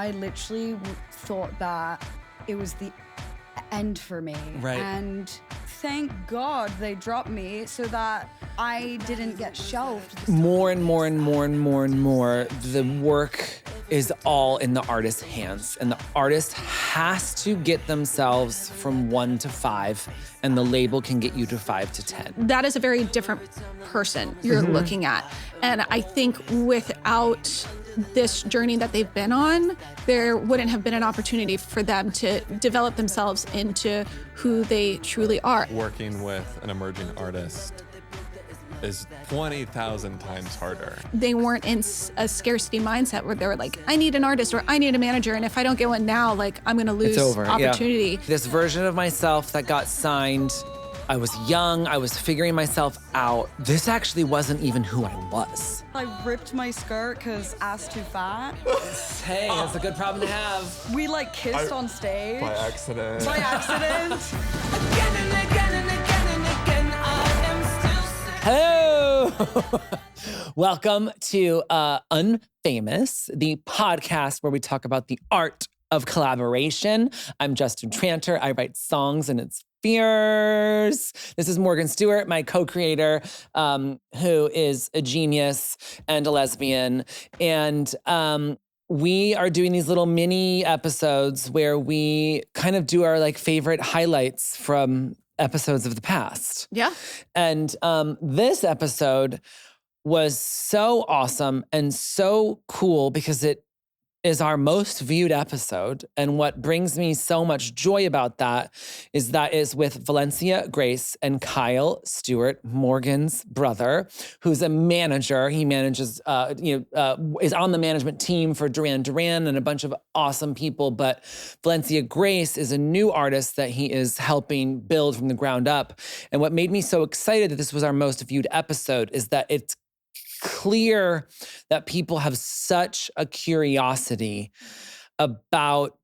I literally thought that it was the end for me. Right. And thank God they dropped me so that I didn't get shelved. More and more, the work is all in the artist's hands. And the artist has to get themselves from 1 to 5, and the label can get you to 5 to 10. That is a very different person you're looking at. And I think without this journey that they've been on, there wouldn't have been an opportunity for them to develop themselves into who they truly are. Working with an emerging artist is 20,000 times harder. They weren't in a scarcity mindset where they were like, I need an artist or I need a manager, and if I don't get one now, like, I'm gonna lose opportunity. Yeah. This version of myself that got signed, I was young, I was figuring myself out. This actually wasn't even who I was. I ripped my skirt because ass too fat. Hey, that's a good problem to have. We like kissed on stage. By accident. By accident. Again and again and again and again, I am still Hello! Welcome to Unfamous, the podcast where we talk about the art of collaboration. I'm Justin Tranter. I write songs and it's fierce. This is Morgan Stuart, my co-creator, who is a genius and a lesbian. And we are doing these little mini episodes where we kind of do our like favorite highlights from episodes of the past. Yeah. And this episode was so awesome and so cool because it is our most viewed episode. And what brings me so much joy about that is with Valencia Grace and Kyle Stuart, Morgan's brother, who's a manager. He manages, is on the management team for Duran Duran and a bunch of awesome people. But Valencia Grace is a new artist that he is helping build from the ground up. And what made me so excited that this was our most viewed episode is that it's clear that people have such a curiosity about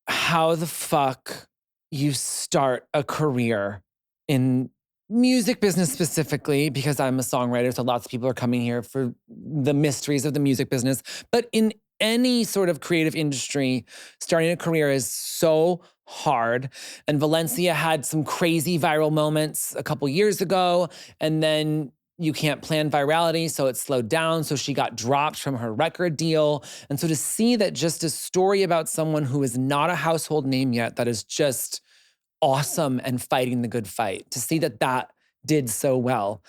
how the fuck you start a career in music business specifically, because I'm a songwriter, so lots of people are coming here for the mysteries of the music business. But in any sort of creative industry, starting a career is so hard. And Valencia had some crazy viral moments a couple years ago, and then you can't plan virality, so it slowed down. So she got dropped from her record deal. And so to see that just a story about someone who is not a household name yet, that is just awesome and fighting the good fight, to see that that did so well,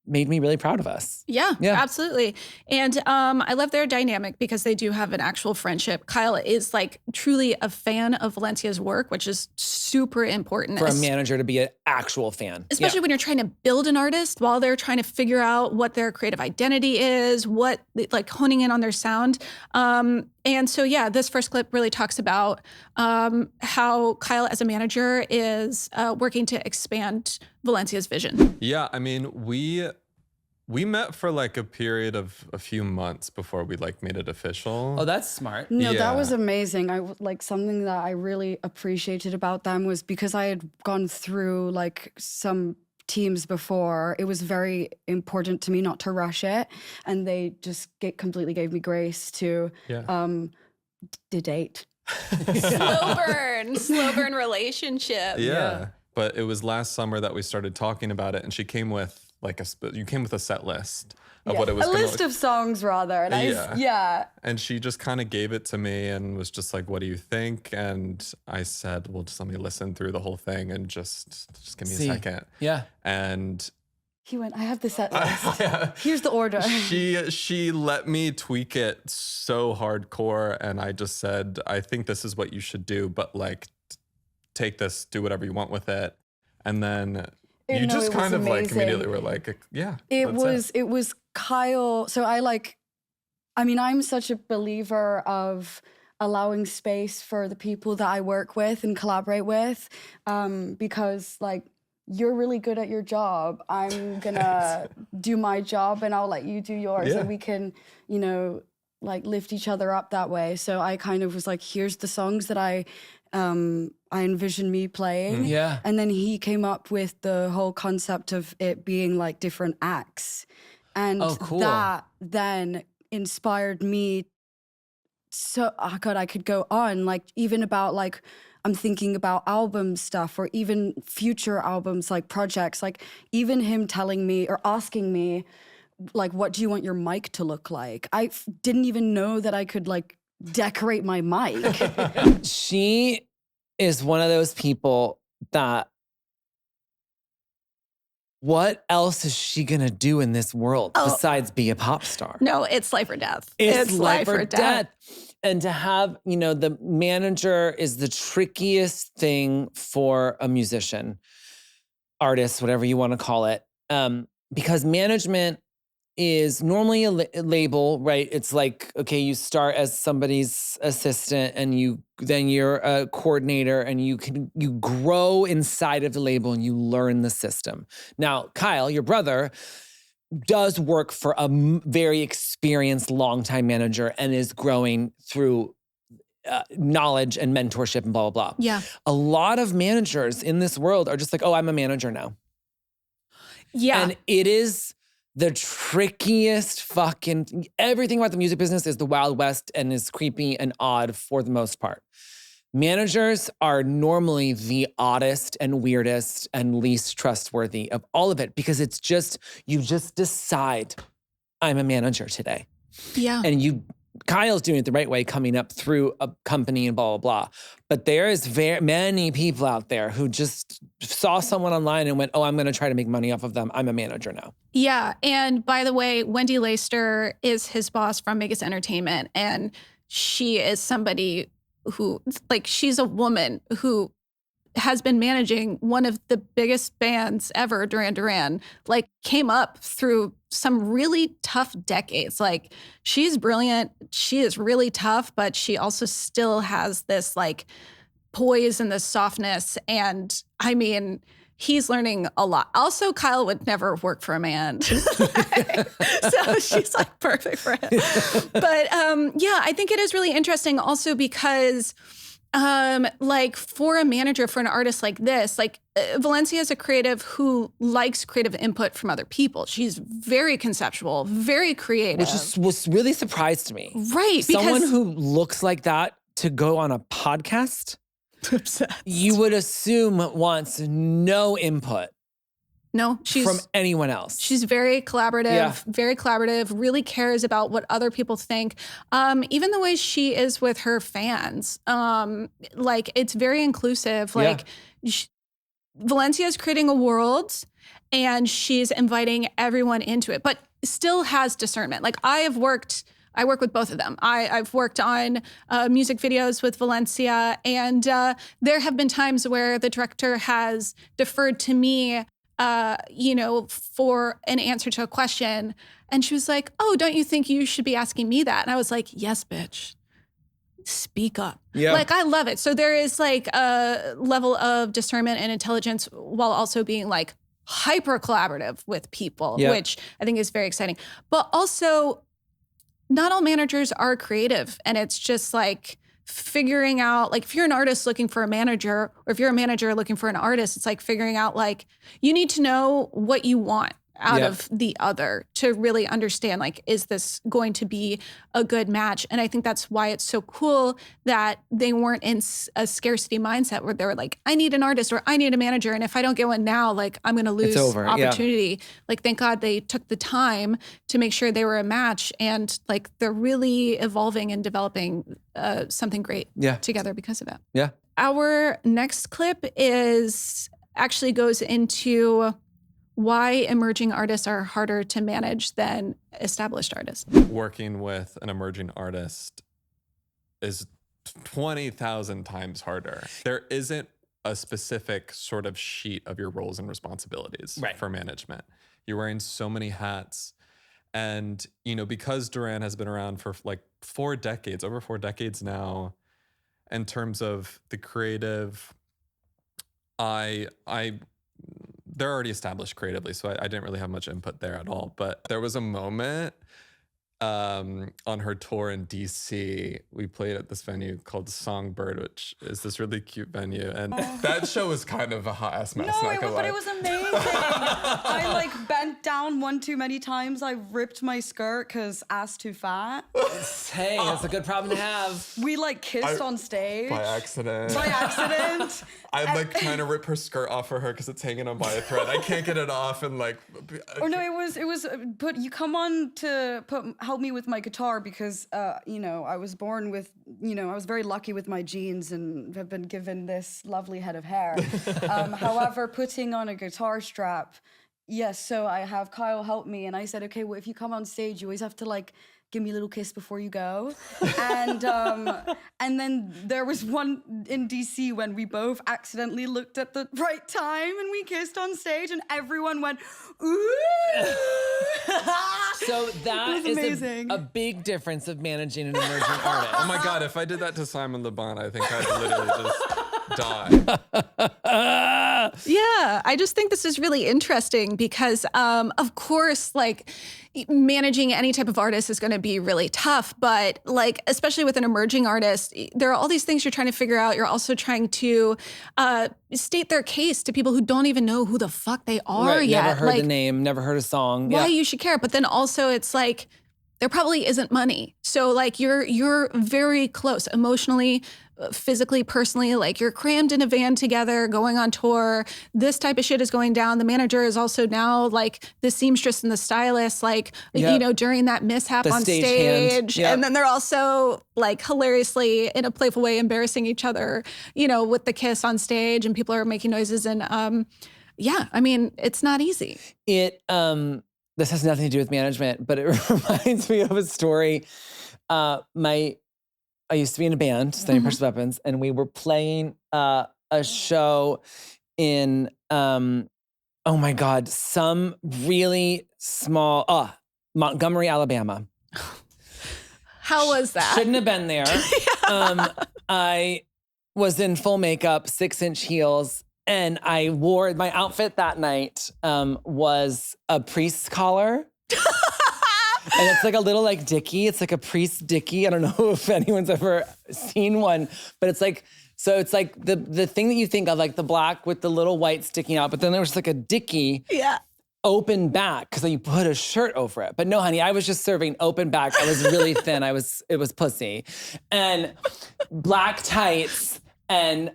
made me really proud of us. Yeah, absolutely. And I love their dynamic because they do have an actual friendship. Kyle is like truly a fan of Valencia's work, which is super important. For a manager to be an actual fan. Especially when you're trying to build an artist while they're trying to figure out what their creative identity is, what, like honing in on their sound. And so, yeah, this first clip really talks about how Kyle as a manager is working to expand Valencia's vision. Yeah, I mean, we met for like a period of a few months before we like made it official. Oh, that's smart. No, Yeah. that was amazing. Something that I really appreciated about them was because I had gone through like some teams before, it was very important to me not to rush it. And they just completely gave me grace to date. Slow burn relationship. Yeah. But it was last summer that we started talking about it, and she came with like you came with a set list of what it was. A list of songs rather. And And she just kind of gave it to me and was just like, what do you think? And I said, well, just let me listen through the whole thing and just give me a second. Yeah. And he went, I have the set list. Here's the order. She let me tweak it so hardcore, and I just said, I think this is what you should do, but like take this, do whatever you want with it. And then you just kind of like immediately were like, yeah. It was Kyle. So I'm such a believer of allowing space for the people that I work with and collaborate with, because like, you're really good at your job. I'm gonna do my job and I'll let you do yours, and we can, like lift each other up that way. So I kind of was like, here's the songs that I envisioned me playing. Yeah. And then he came up with the whole concept of it being like different acts. And that then inspired me so, oh God, I could go on. Like, even about like, I'm thinking about album stuff or even future albums, like projects, like even him telling me or asking me, like, what do you want your mic to look like? I didn't even know that I could like decorate my mic. She is one of those people that what else is she gonna do in this world besides be a pop star? No, it's life or death. It's life or death. And to have, the manager is the trickiest thing for a musician, artist, whatever you want to call it. Because management is normally a label, right? It's like, okay, you start as somebody's assistant and then you're a coordinator and you grow inside of the label and you learn the system. Now, Kyle, your brother, does work for a very experienced longtime manager and is growing through knowledge and mentorship and blah, blah, blah. Yeah. A lot of managers in this world are just like, oh, I'm a manager now. Yeah. And it is the trickiest everything about the music business is the Wild West and is creepy and odd for the most part. Managers are normally the oddest and weirdest and least trustworthy of all of it because it's just, you just decide, I'm a manager today. Yeah. And Kyle's doing it the right way, coming up through a company and blah, blah, blah. But there is very many people out there who just saw someone online and went, oh, I'm going to try to make money off of them. I'm a manager now. Yeah. And by the way, Wendy Leister is his boss from Vegas Entertainment. And she is somebody who, like, she's a woman who has been managing one of the biggest bands ever, Duran Duran, like came up through some really tough decades. Like, she's brilliant. She is really tough, but she also still has this like poise and this softness. And I mean, he's learning a lot. Also, Kyle would never work for a man. So she's like perfect for him. But yeah, I think it is really interesting also because like for a manager, for an artist like this, like Valencia is a creative who likes creative input from other people. She's very conceptual, very creative. Which was really surprised to me. Right. Someone who looks like that to go on a podcast, you would assume wants no input. No, from anyone else. She's very collaborative, really cares about what other people think. Even the way she is with her fans, like it's very inclusive. Like Valencia is creating a world and she's inviting everyone into it, but still has discernment. Like I work with both of them. I've worked on music videos with Valencia, and there have been times where the director has deferred to me for an answer to a question. And she was like, oh, don't you think you should be asking me that? And I was like, yes, bitch. Speak up. Yeah. Like, I love it. So there is like a level of discernment and intelligence while also being like hyper collaborative with people, which I think is very exciting. But also, not all managers are creative. And it's just like figuring out, like if you're an artist looking for a manager, or if you're a manager looking for an artist, it's like figuring out like you need to know what you want out of the other to really understand, like, is this going to be a good match? And I think that's why it's so cool that they weren't in a scarcity mindset where they were like, I need an artist or I need a manager. And if I don't get one now, like I'm going to lose opportunity. Like, thank God they took the time to make sure they were a match. And like, they're really evolving and developing something great together because of it. Yeah. Our next clip actually goes into why emerging artists are harder to manage than established artists. Working with an emerging artist is 20,000 times harder. There isn't a specific sort of sheet of your roles and responsibilities for management. You're wearing so many hats. And, because Duran has been around for like over 4 decades now, in terms of the creative, they're already established creatively, so I didn't really have much input there at all. But there was a moment on her tour in DC, we played at this venue called Songbird, which is this really cute venue. And that show was kind of a hot ass mess. No, not gonna but lie. it was amazing. I like bent down one too many times. I ripped my skirt because ass too fat. Hey, that's a good problem to have. We like kissed on stage. By accident. By accident. I'm like trying to rip her skirt off for her because it's hanging on by a thread. I can't get it off, and like. Or no, it was. But you come on to help me with my guitar because you know, I was born with, you know, I was very lucky with my genes and have been given this lovely head of hair. However, putting on a guitar strap, yes. So I have Kyle help me, and I said, okay, well, if you come on stage, you always have to like give me a little kiss before you go. And then there was one in DC when we both accidentally looked at the right time and we kissed on stage and everyone went, ooh. So that is amazing. a big difference of managing an emerging artist. Oh my God, if I did that to Simon Le Bon, I think I'd literally just die. Yeah, I just think this is really interesting because, of course, like managing any type of artist is going to be really tough. But like, especially with an emerging artist, there are all these things you're trying to figure out. You're also trying to state their case to people who don't even know who the fuck they are Right, yet. never heard like, the name, never heard a song. why Yeah. you should care. But then also it's like, there probably isn't money. So like you're very close emotionally, physically, personally, like you're crammed in a van together going on tour. This type of shit is going down. The manager is also now like the seamstress and the stylist, like, Yep. you know, during that mishap The on stagehand. stage. Yep. And then they're also like hilariously in a playful way embarrassing each other, you know, with the kiss on stage and people are making noises. And yeah, I mean, it's not easy. It this has nothing to do with management, but it reminds me of a story. I used to be in a band, studying Precious Weapons, and we were playing a show in oh my God, some really small Montgomery, Alabama. How was that? Shouldn't have been there. I was in full makeup, 6-inch heels, and I wore my outfit that night was a priest's collar. And it's like a little like dickie. It's like a priest dickie. I don't know if anyone's ever seen one, but it's like, so it's like the thing that you think of, like the black with the little white sticking out, but then there was like a dickie. Yeah. Open back, because you put a shirt over it. But no, honey, I was just serving open back. I was really thin. It was pussy. And black tights and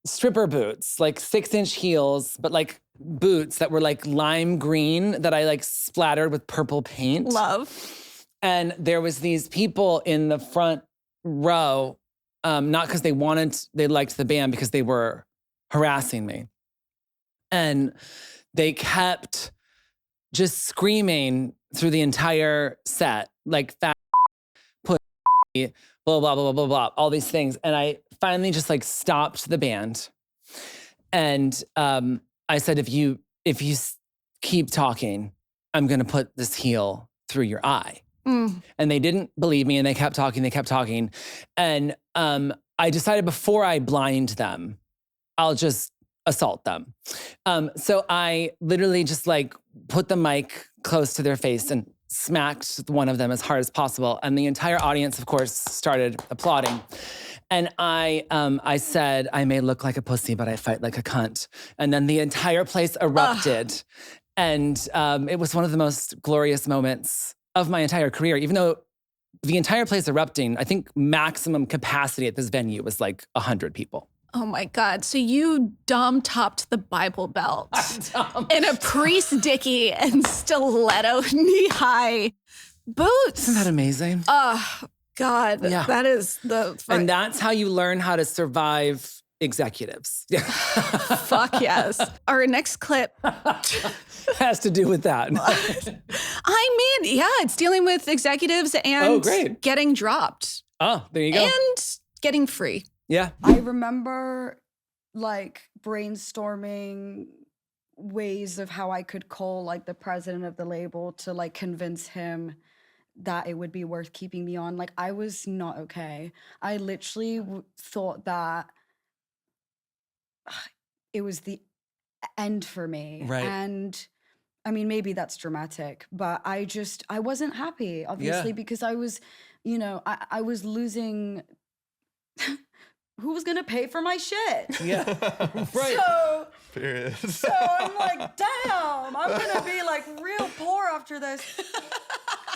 stripper boots, like 6-inch heels, but like boots that were like lime green that I like splattered with purple paint. Love. And there was these people in the front row, not because they liked the band, because they were harassing me. And they kept just screaming through the entire set, like fat pussy, blah, blah, blah, blah, blah, blah, all these things. And I finally just like stopped the band. And I said, if you keep talking, I'm going to put this heel through your eye. And they didn't believe me, and they kept talking. And I decided before I blind them, I'll just assault them. So I literally just like put the mic close to their face and smacked one of them as hard as possible. And the entire audience, of course, started applauding. And I said, I may look like a pussy, but I fight like a cunt. And then the entire place erupted. And it was one of the most glorious moments of my entire career, even though the entire place erupting, I think maximum capacity at this venue was like 100 people. Oh my God. So you dumb-topped the Bible Belt in a priest dickie and stiletto knee-high boots. Isn't that amazing? Oh, God. Yeah. That is the... And that's how you learn how to survive executives. Yeah. Fuck yes. Our next clip... has to do with that. I mean, yeah, it's dealing with executives and great. getting dropped. Oh, there you go. And getting free. Yeah. I remember like brainstorming ways of how I could call like the president of the label to like convince him that it would be worth keeping me on. Like I was not okay. I literally thought that it was the end for me. Right. And I mean, maybe that's dramatic, but I wasn't happy, obviously, because I was, I was losing. Who was gonna pay for my shit? Yeah. Right. Period. So I'm like, damn, I'm gonna be like real poor after this.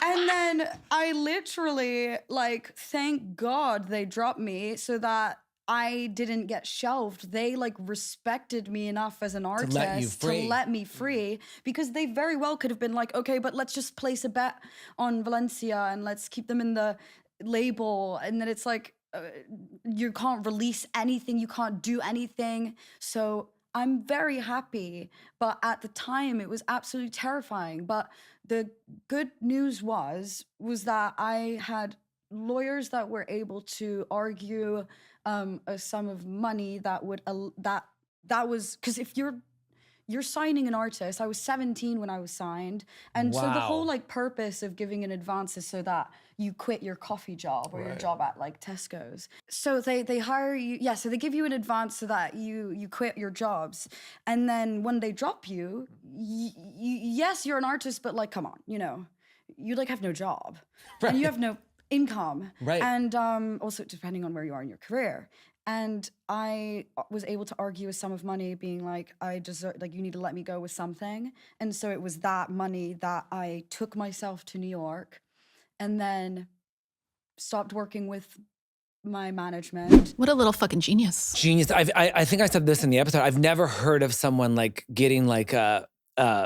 And then I literally, like, thank God they dropped me so that I didn't get shelved. They like respected me enough as an artist to let me free, because they very well could have been like, okay, but let's just place a bet on Valencia and let's keep them in the label. And then it's like, you can't release anything, you can't do anything. So I'm very happy, but at the time it was absolutely terrifying. But the good news was that I had lawyers that were able to argue a sum of money that would that was, because if you're signing an artist, I was 17 when I was signed, and so the whole like purpose of giving an advance is so that you quit your coffee job or your job at like Tesco's. So they hire you, so they give you an advance so that you quit your jobs, and then when they drop you, yes, you're an artist, but like, come on, you like have no job, and you have no income, and also depending on where you are in your career. And I was able to argue a sum of money, being like, I deserve, like, you need to let me go with something. And so it was that money that I took myself to New York, and then stopped working with my management. What a little fucking genius. Genius. I think I said this in the episode. I've never heard of someone like getting like a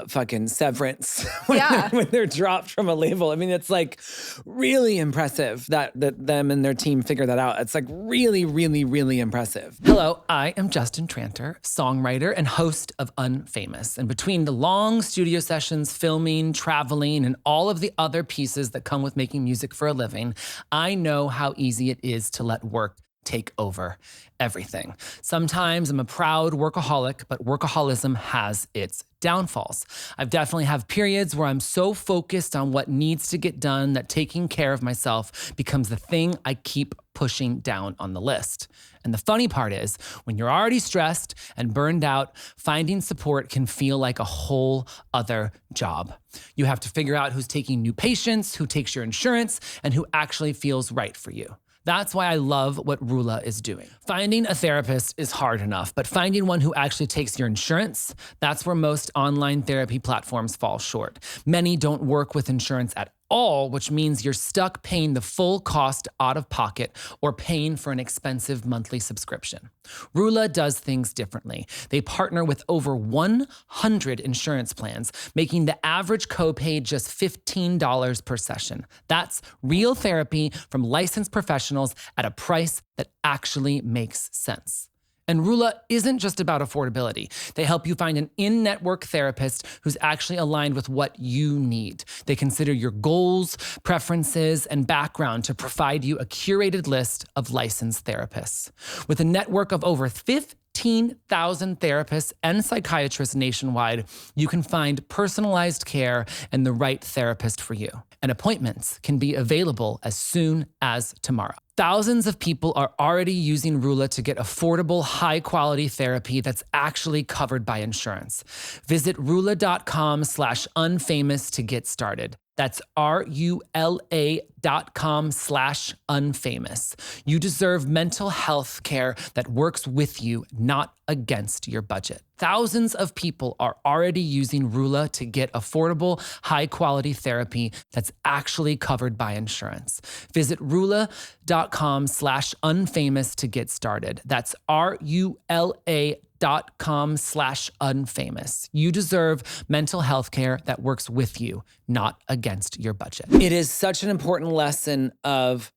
fucking severance when they're dropped from a label. I mean, it's like really impressive that them and their team figure that out. It's like really, really, really impressive. Hello, I am Justin Tranter, songwriter and host of Unfamous. And between the long studio sessions, filming, traveling, and all of the other pieces that come with making music for a living, I know how easy it is to let work take over everything. Sometimes I'm a proud workaholic, but workaholism has its downfalls. I've definitely have periods where I'm so focused on what needs to get done that taking care of myself becomes the thing I keep pushing down on the list. And the funny part is, when you're already stressed and burned out, finding support can feel like a whole other job. You have to figure out who's taking new patients, who takes your insurance, and who actually feels right for you. That's why I love what Rula is doing. Finding a therapist is hard enough, but finding one who actually takes your insurance, that's where most online therapy platforms fall short. Many don't work with insurance at all, which means you're stuck paying the full cost out of pocket or paying for an expensive monthly subscription. Rula does things differently. They partner with over 100 insurance plans, making the average copay just $15 per session. That's real therapy from licensed professionals at a price that actually makes sense. And Rula isn't just about affordability. They help you find an in-network therapist who's actually aligned with what you need. They consider your goals, preferences, and background to provide you a curated list of licensed therapists. With a network of over 15,000 therapists and psychiatrists nationwide, you can find personalized care and the right therapist for you. And appointments can be available as soon as tomorrow. Thousands of people are already using Rula to get affordable, high-quality therapy that's actually covered by insurance. Visit rula.com/unfamous to get started. That's RULA.com/unfamous. You deserve mental health care that works with you, not against your budget. Thousands of people are already using Rula to get affordable, high-quality therapy that's actually covered by insurance. Visit rula.com/unfamous to get started. That's RULA.com/unfamous. You deserve mental health care that works with you, not against your budget. It is such an important lesson of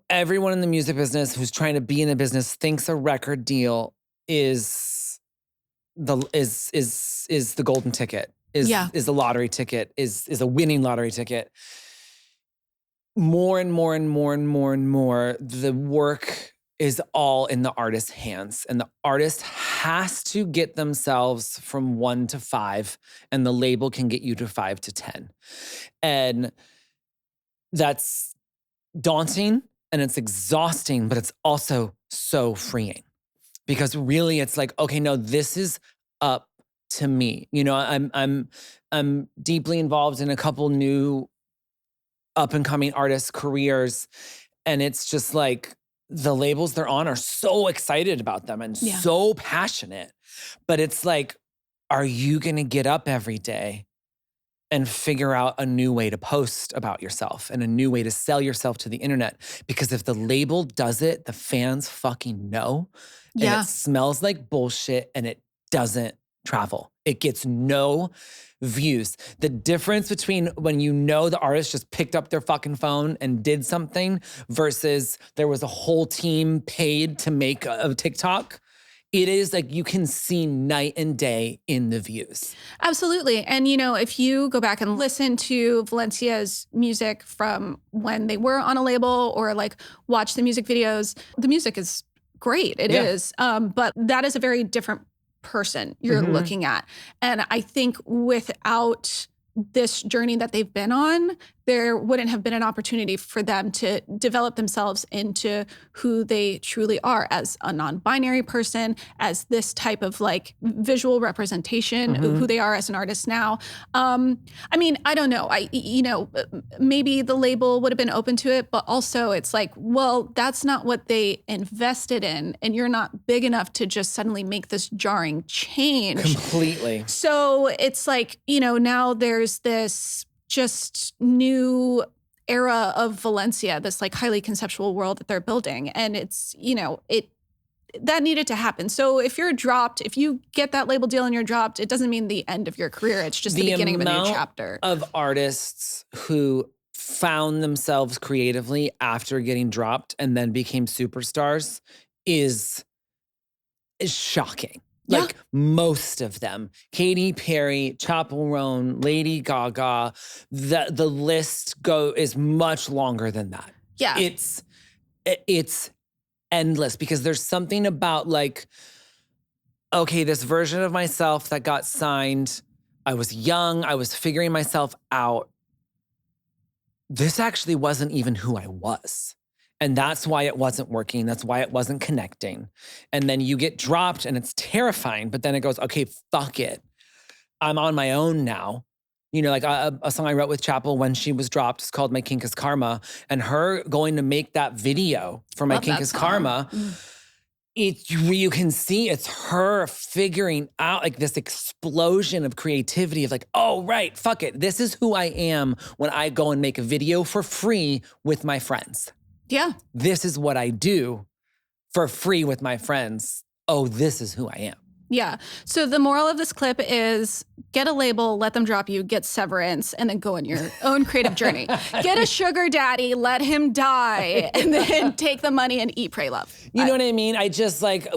everyone in the music business who's trying to be in the business thinks a record deal is the golden ticket, is the lottery ticket, is a winning lottery ticket. More and more and more and more and more, the work is all in the artist's hands, and the artist has to get themselves from 1 to 5, and the label can get you to 5 to 10. And that's daunting and it's exhausting, but it's also so freeing, because really it's like, okay, no, this is up to me. You know, I'm deeply involved in a couple new up and coming artists' careers, and it's just like the labels they're on are so excited about them and so passionate. But it's like, are you going to get up every day and figure out a new way to post about yourself and a new way to sell yourself to the internet? Because if the label does it, the fans fucking know. And it smells like bullshit and it doesn't travel. It gets no views. The difference between when you know the artist just picked up their fucking phone and did something versus there was a whole team paid to make a TikTok, it is like you can see night and day in the views. Absolutely. And, you know, if you go back and listen to Valencia's music from when they were on a label or like watch the music videos, the music is great. It is. But that is a very different person you're looking at. And I think without this journey that they've been on, there wouldn't have been an opportunity for them to develop themselves into who they truly are as a non-binary person, as this type of like visual representation of who they are as an artist now. I mean, I don't know. Maybe the label would have been open to it, but also it's like, well, that's not what they invested in, and you're not big enough to just suddenly make this jarring change. Completely. So it's like, you know, now there's this just new era of Valencia, this like highly conceptual world that they're building. And it's, you know, that needed to happen. So if you're dropped, if you get that label deal and you're dropped, it doesn't mean the end of your career. It's just the beginning of a new chapter. Of artists who found themselves creatively after getting dropped and then became superstars is shocking. Like most of them, Katy Perry, Chappell Roan, Lady Gaga, the list is much longer than that. Yeah. It's endless because there's something about like, okay, this version of myself that got signed, I was young, I was figuring myself out. This actually wasn't even who I was. And that's why it wasn't working. That's why it wasn't connecting. And then you get dropped and it's terrifying, but then it goes, okay, fuck it. I'm on my own now. You know, like a song I wrote with Chappell when she was dropped is called My Kink is Karma. And her going to make that video for My Kink is Karma, you can see it's her figuring out like this explosion of creativity of like, oh, right, fuck it. This is who I am when I go and make a video for free with my friends. Yeah. This is what I do for free with my friends. Oh, this is who I am. Yeah. So the moral of this clip is get a label, let them drop you, get severance, and then go on your own creative journey. Get a sugar daddy, let him die, and then take the money and eat, pray, love. You know what I mean? I just like,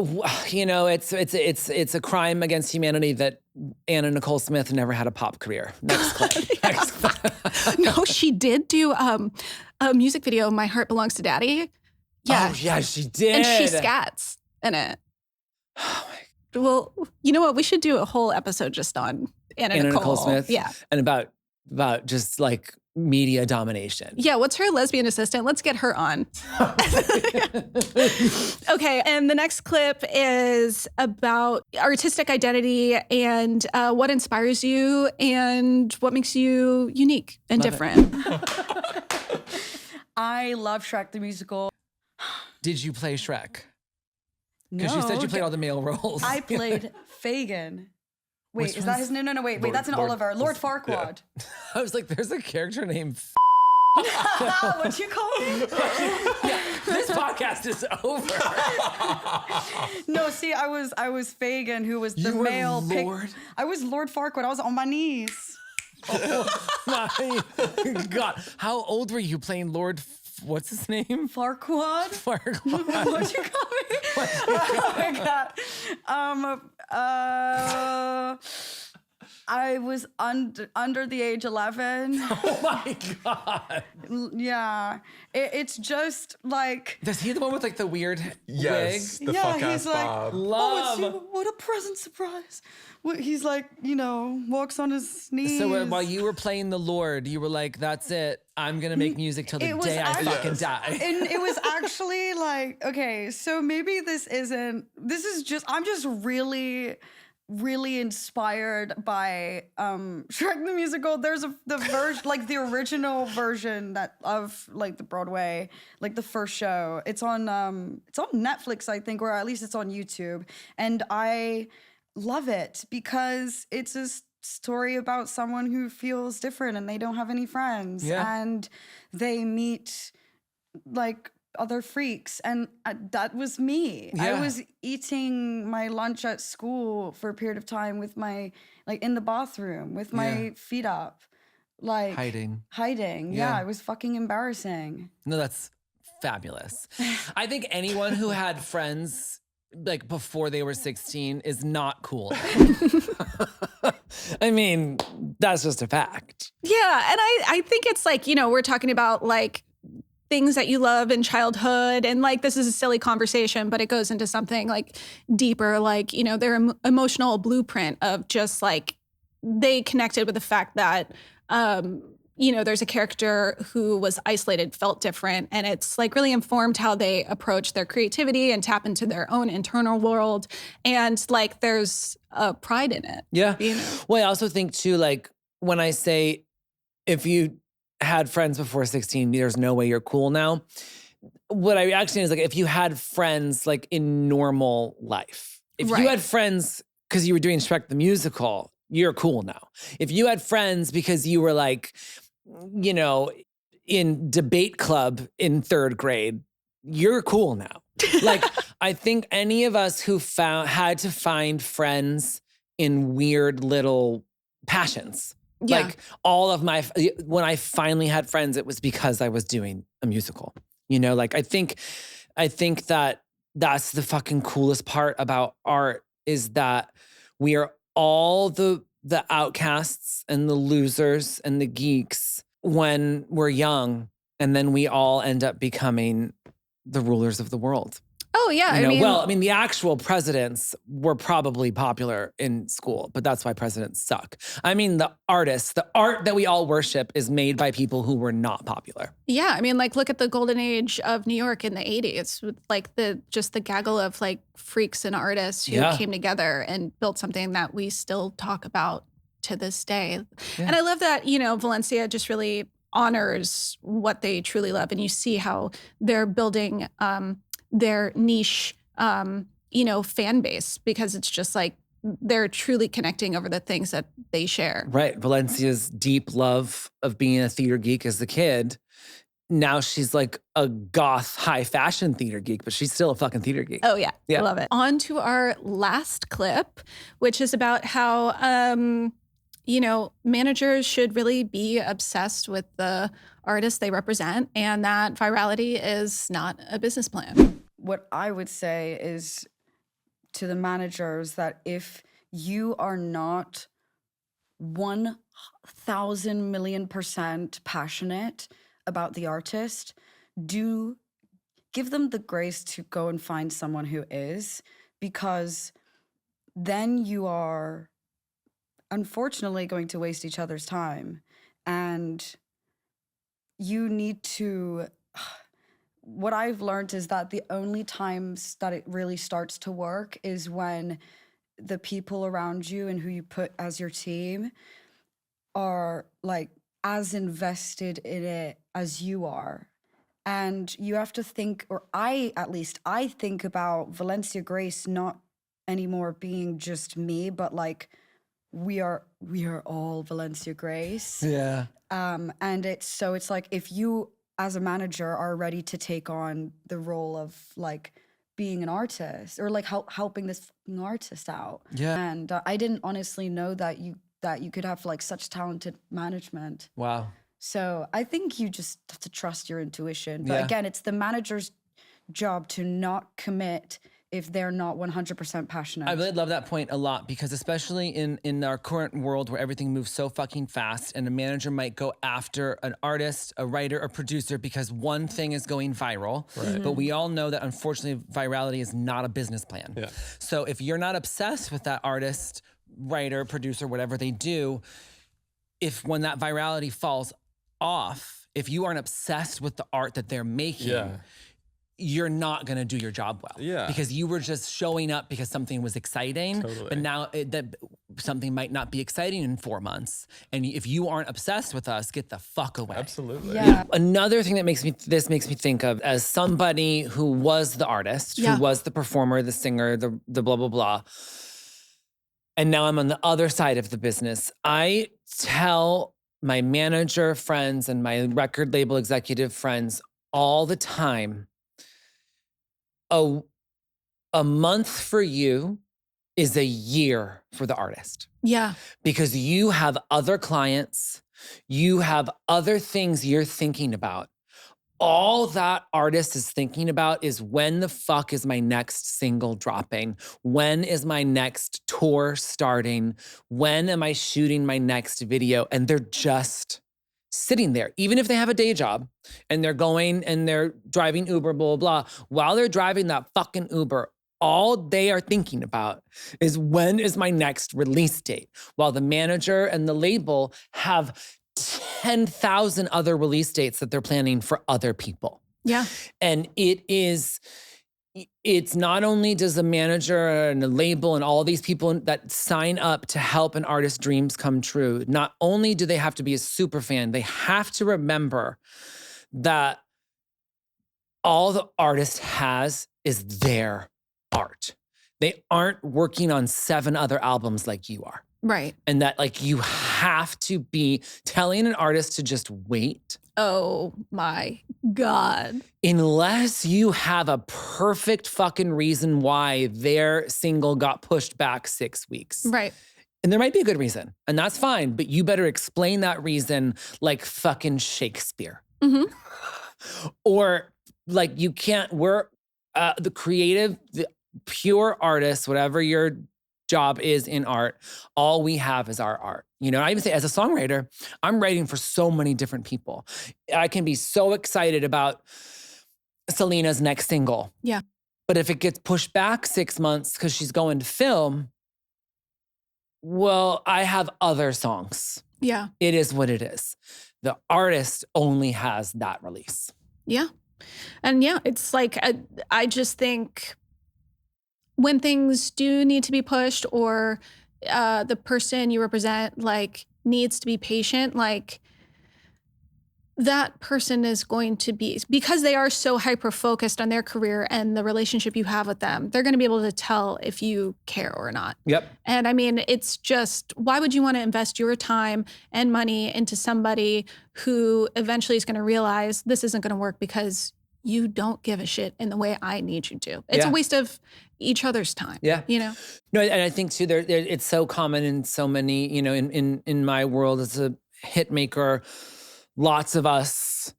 you know, it's a crime against humanity that Anna Nicole Smith never had a pop career. Next clip. Next clip. No, she did do a music video, My Heart Belongs to Daddy. Yeah. Oh, yeah, she did. And she scats in it. Oh, my. Well, you know what? We should do a whole episode just on Anna Nicole Smith. Yeah. And about just like media domination. Yeah, what's her lesbian assistant? Let's get her on. Okay, and the next clip is about artistic identity and what inspires you and what makes you unique and different. I love Shrek the musical. Did you play Shrek? No. Because you said you played all the male roles. I played Fagin. Wait, Which is that his? No, wait, that's an Oliver. Lord Farquaad. Yeah. I was like, there's a character named What'd you call me? This podcast is over. No, see, I was Fagin, who was the You were male Lord? I was Lord Farquaad. I was on my knees. Oh my God. How old were you playing Lord, what's his name? Farquaad? Farquaad. What'd you call me? Oh my God. I was under the age 11. Oh my God. Yeah. It's just like... Is he the one with like the weird Yes, wig? the fuck ass he's like, Bob. Love. what a present surprise. He's like, walks on his knees. So while you were playing the Lord, you were like, that's it. I'm going to make music till the day I fucking die. And it was actually like, okay, so maybe I'm just really really inspired by Shrek the Musical. There's the version, like the original version that of like the Broadway, like the first show. It's on Netflix, I think, or at least it's on YouTube. And I love it because it's a story about someone who feels different and they don't have any friends. Yeah. And they meet like other freaks, and that was me. Yeah. I was eating my lunch at school for a period of time with my, like, in the bathroom with my feet up, like Hiding. Yeah, it was fucking embarrassing. No, that's fabulous. I think anyone who had friends like before they were 16 is not cool. I mean, that's just a fact. Yeah, and I think it's like, you know, we're talking about like things that you love in childhood, and like this is a silly conversation, but it goes into something like deeper, like, you know, their emotional blueprint of just like they connected with the fact that you know, there's a character who was isolated, felt different, and it's like really informed how they approach their creativity and tap into their own internal world, and like there's a pride in it. Yeah. You know? Well, I also think too, like when I say if you had friends before 16, there's no way you're cool now. What I actually mean is like if you had friends like in normal life, if Right. you had friends because you were doing Shrek the Musical, you're cool now. If you had friends because you were like, you know, in debate club in 3rd grade, you're cool now. Like, I think any of us who had to find friends in weird little passions. Yeah. Like all of my, when I finally had friends, it was because I was doing a musical. You know, like I think that that's the fucking coolest part about art is that we are all the outcasts and the losers and the geeks when we're young, and then we all end up becoming the rulers of the world. Oh yeah, You know, I mean, the actual presidents were probably popular in school, but that's why presidents suck. I mean, the artists, the art that we all worship is made by people who were not popular. yeah, I mean, like look at the golden age of New York in the 80s, with like the gaggle of like freaks and artists who came together and built something that we still talk about to this day. Yeah. And I love that, you know, Valencia just really honors what they truly love, and you see how they're building their niche, you know, fan base, because it's just like they're truly connecting over the things that they share. Right. Valencia's deep love of being a theater geek as a kid. Now she's like a goth high fashion theater geek, but she's still a fucking theater geek. Oh yeah, Yeah. I love it. On to our last clip, which is about how, you know, managers should really be obsessed with the artists they represent, and that virality is not a business plan. What I would say is to the managers that if you are not 1,000 million% passionate about the artist, do give them the grace to go and find someone who is, because then you are unfortunately going to waste each other's time. And you need to, what I've learned is that the only times that it really starts to work is when the people around you and who you put as your team are like as invested in it as you are. And you have to think, or I think about Valencia Grace not anymore being just me, but like we are all Valencia Grace. Yeah. And it's like if you as a manager are ready to take on the role of like being an artist or like helping this artist out. Yeah. And I didn't honestly know that you could have like such talented management. Wow. So I think you just have to trust your intuition. But Yeah. again, it's the manager's job to not commit if they're not 100% passionate. I really love that point a lot, because especially in our current world where everything moves so fucking fast, and a manager might go after an artist, a writer, a producer because one thing is going viral. Right. But we all know that unfortunately virality is not a business plan. Yeah. So if you're not obsessed with that artist, writer, producer, whatever they do, when that virality falls off, if you aren't obsessed with the art that they're making, Yeah. you're not going to do your job well. Yeah. Because you were just showing up because something was exciting. Totally. But now that something might not be exciting in 4 months. And if you aren't obsessed with us, get the fuck away. Absolutely. Yeah. Another thing that makes me think of as somebody who was the artist, Yeah. who was the performer, the singer, the blah, blah, blah. And now I'm on the other side of the business. I tell my manager friends and my record label executive friends all the time, a month for you is a year for the artist. Yeah. Because you have other clients, you have other things you're thinking about. All that artist is thinking about is when the fuck is my next single dropping? When is my next tour starting? When am I shooting my next video? And they're just sitting there, even if they have a day job and they're going and they're driving Uber, blah, blah, blah. While they're driving that fucking Uber, all they are thinking about is when is my next release date? While the manager and the label have 10,000 other release dates that they're planning for other people. Yeah. And it's not only does the manager and the label and all these people that sign up to help an artist's dreams come true, not only do they have to be a super fan, they have to remember that all the artist has is their art. They aren't working on 7 other albums like you are. Right. And that like you have to be telling an artist to just wait. Oh my God. Unless you have a perfect fucking reason why their single got pushed back 6 weeks. Right. And there might be a good reason, and that's fine, but you better explain that reason like fucking Shakespeare. Mm-hmm. Or like you can't, we're the creative, the pure artist, whatever your job is in art, all we have is our art. You know, I even say as a songwriter, I'm writing for so many different people. I can be so excited about Selena's next single. Yeah. But if it gets pushed back 6 months because she's going to film, well, I have other songs. Yeah. It is what it is. The artist only has that release. Yeah. And yeah, it's like, I just think when things do need to be pushed or the person you represent like needs to be patient, like that person is going to be, because they are so hyper-focused on their career and the relationship you have with them, they're going to be able to tell if you care or not. Yep. And I mean, it's just, why would you want to invest your time and money into somebody who eventually is going to realize this isn't going to work because you don't give a shit in the way I need you to. It's Yeah. a waste of each other's time. Yeah. You know? No, and I think too, it's so common in so many, you know, in my world as a hit maker, lots of us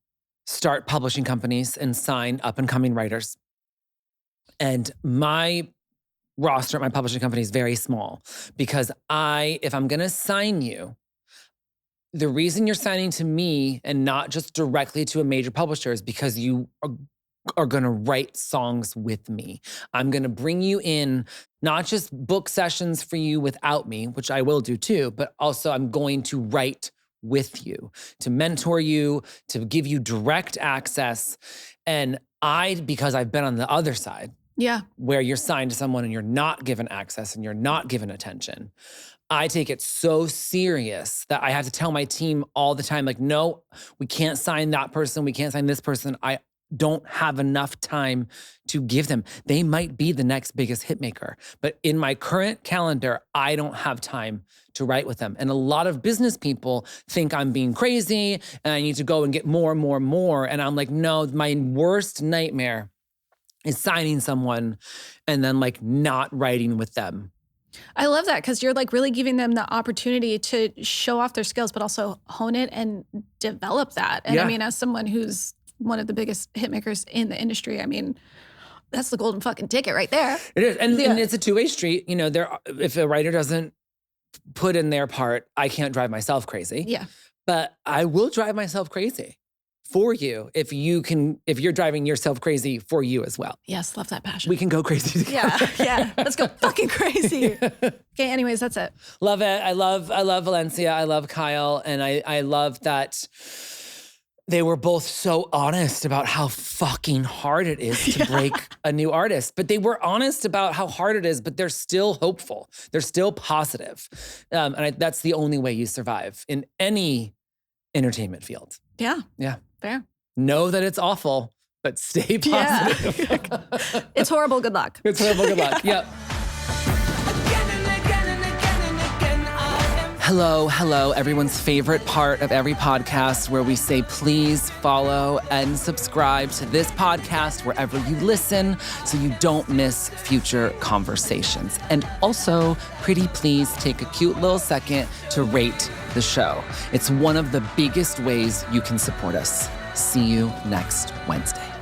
start publishing companies and sign up and coming writers. And my roster at my publishing company is very small because if I'm going to sign you, the reason you're signing to me and not just directly to a major publisher is because you are going to write songs with me. I'm going to bring you in, not just book sessions for you without me, which I will do too, but also I'm going to write with you, to mentor you, to give you direct access. And because I've been on the other side, Yeah. where you're signed to someone and you're not given access and you're not given attention, I take it so serious that I have to tell my team all the time, like, no, we can't sign that person. We can't sign this person. I don't have enough time to give them. They might be the next biggest hit maker, but in my current calendar, I don't have time to write with them. And a lot of business people think I'm being crazy and I need to go and get more and more and more. And I'm like, no, my worst nightmare is signing someone and then like not writing with them. I love that because you're like really giving them the opportunity to show off their skills, but also hone it and develop that. And Yeah. I mean, as someone who's one of the biggest hit makers in the industry, I mean, that's the golden fucking ticket right there. It is. And Yeah. it's a two-way street. You know, if a writer doesn't put in their part, I can't drive myself crazy. Yeah. But I will drive myself crazy for you if you're driving yourself crazy for you as well. Yes. Love that passion. We can go crazy together. Yeah. Yeah. Let's go fucking crazy. Okay. Anyways, that's it. Love it. I love Valencia. I love Kyle. And I love that they were both so honest about how fucking hard it is to break a new artist. But they were honest about how hard it is, but they're still hopeful. They're still positive. That's the only way you survive in any entertainment field. Yeah. Yeah. Fair. Know that it's awful, but stay positive. Yeah. It's horrible. Good luck. It's horrible. Good luck. Yep. Hello, everyone's favorite part of every podcast where we say, please follow and subscribe to this podcast wherever you listen so you don't miss future conversations. And also, pretty please take a cute little second to rate the show. It's one of the biggest ways you can support us. See you next Wednesday.